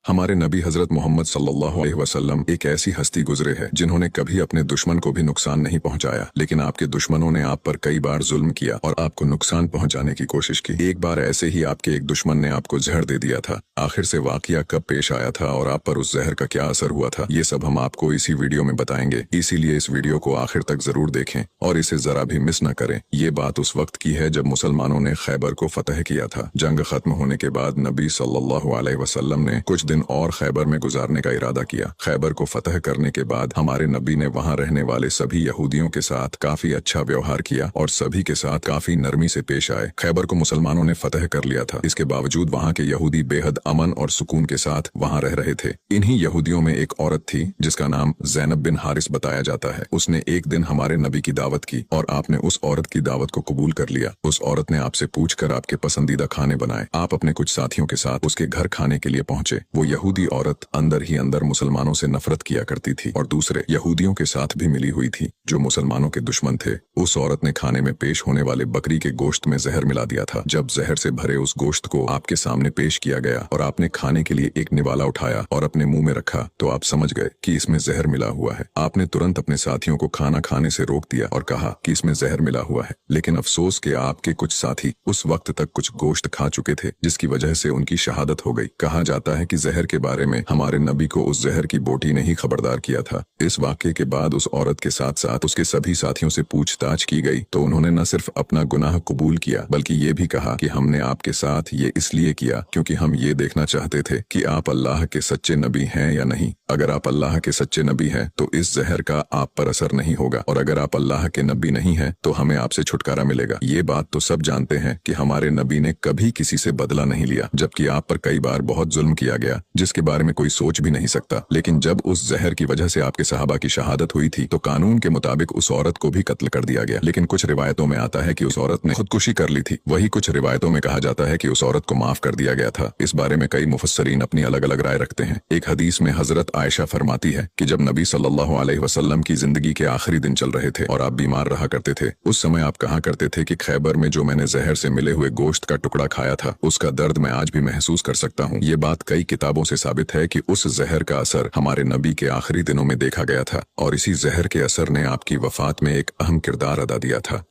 हमारे नबी हजरत मोहम्मद सल्लल्लाहु अलैहि वसल्लम एक ऐसी हस्ती गुजरे है जिन्होंने कभी अपने दुश्मन को भी नुकसान नहीं पहुंचाया, लेकिन आपके दुश्मनों ने आप पर कई बार जुल्म किया और आपको नुकसान पहुंचाने की कोशिश की। एक बार ऐसे ही आपके एक दुश्मन ने आपको जहर दे दिया था। आखिर से वाकया कब पेश आया था और आप पर उस जहर का क्या असर हुआ था, ये सब हम आपको इसी वीडियो में बताएंगे। इसीलिए इस वीडियो को आखिर तक जरूर देखें और इसे जरा भी मिस न करें। ये बात उस वक्त की है जब मुसलमानों ने खैबर को फतह किया था। जंग खत्म होने के बाद नबी सल्लल्लाहु अलैहि वसल्लम ने कुछ दिन और खैबर में गुजारने का इरादा किया। खैबर को फतह करने के बाद हमारे नबी ने वहां रहने वाले सभी यहूदियों के साथ काफी अच्छा व्यवहार किया और सभी के साथ काफी नरमी से पेश आए। खैबर को मुसलमानों ने फतह कर लिया था, इसके बावजूद वहां के यहूदी बेहद अमन और सुकून के साथ वहां रह रहे थे। इन्हीं यहूदियों में एक औरत थी जिसका नाम ज़ैनब बिन हारिस बताया जाता है। उसने एक दिन हमारे नबी की दावत की और आपने उस औरत की दावत को कबूल कर लिया। उस औरत ने आपसे पूछकर आपके पसंदीदा खाने बनाए। आप अपने कुछ साथियों के साथ उसके घर खाने के लिए पहुंचे। वो यहूदी औरत अंदर ही अंदर मुसलमानों से नफरत किया करती थी और दूसरे यहूदियों के साथ भी मिली हुई थी जो मुसलमानों के दुश्मन थे। उस औरत ने खाने में पेश होने वाले बकरी के गोश्त में जहर मिला दिया था। जब जहर से भरे उस गोश्त को आपके सामने पेश किया गया और आपने खाने के लिए एक निवाला उठाया और अपने मुंह में रखा तो आप समझ गए कि इसमें जहर मिला हुआ है। आपने तुरंत अपने साथियों को खाना खाने से रोक दिया और कहा कि इसमें जहर मिला हुआ है, लेकिन अफसोस कि आपके कुछ साथी उस वक्त तक कुछ गोश्त खा चुके थे जिसकी वजह से उनकी शहादत हो गई। कहा जाता है कि जहर के बारे में हमारे नबी को उस जहर की बोटी ने ही खबरदार किया था। इस वाक़ये के बाद उस औरत के साथ साथ उसके सभी साथियों से पूछताछ की गई तो उन्होंने न सिर्फ अपना गुनाह कबूल किया बल्कि ये भी कहा कि हमने आपके साथ ये इसलिए किया क्योंकि हम ये देखना चाहते थे कि आप अल्लाह के सच्चे नबी हैं या नहीं। अगर आप अल्लाह के सच्चे नबी हैं तो इस जहर का आप पर असर नहीं होगा और अगर आप अल्लाह के नबी नहीं हैं तो हमें आपसे छुटकारा मिलेगा। ये बात तो सब जानते हैं कि हमारे नबी ने कभी किसी से बदला नहीं लिया, जबकि आप पर कई बार बहुत जुल्म किया गया जिसके बारे में कोई सोच भी नहीं सकता। लेकिन जब उस जहर की वजह से आपके सहाबा की शहादत हुई थी तो कानून के मुताबिक उस औरत को भी कत्ल कर दिया गया। लेकिन कुछ रिवायतों में आता है कि उस औरत ने खुदकुशी कर ली थी। वही कुछ रिवायतों में कहा जाता है कि उस औरत को माफ कर दिया गया था। इस बारे में कई मुफस्सरीन अपनी अलग अलग राय रखते हैं। एक हदीस में हजरत आयशा फरमाती है कि जब नबी सल्लल्लाहु अलैहि वसल्लम की जिंदगी के आखिरी दिन चल रहे थे और आप बीमार रहा करते थे, उस समय आप कहा करते थे कि खैबर में जो मैंने जहर से मिले हुए गोश्त का टुकड़ा खाया था उसका दर्द मैं आज भी महसूस कर सकता हूँ। ये बात कई किताबों से साबित है कि उस जहर का असर हमारे नबी के आखिरी दिनों में देखा गया था और इसी जहर के असर ने आपकी वफात में एक अहम किरदार अदा दिया था।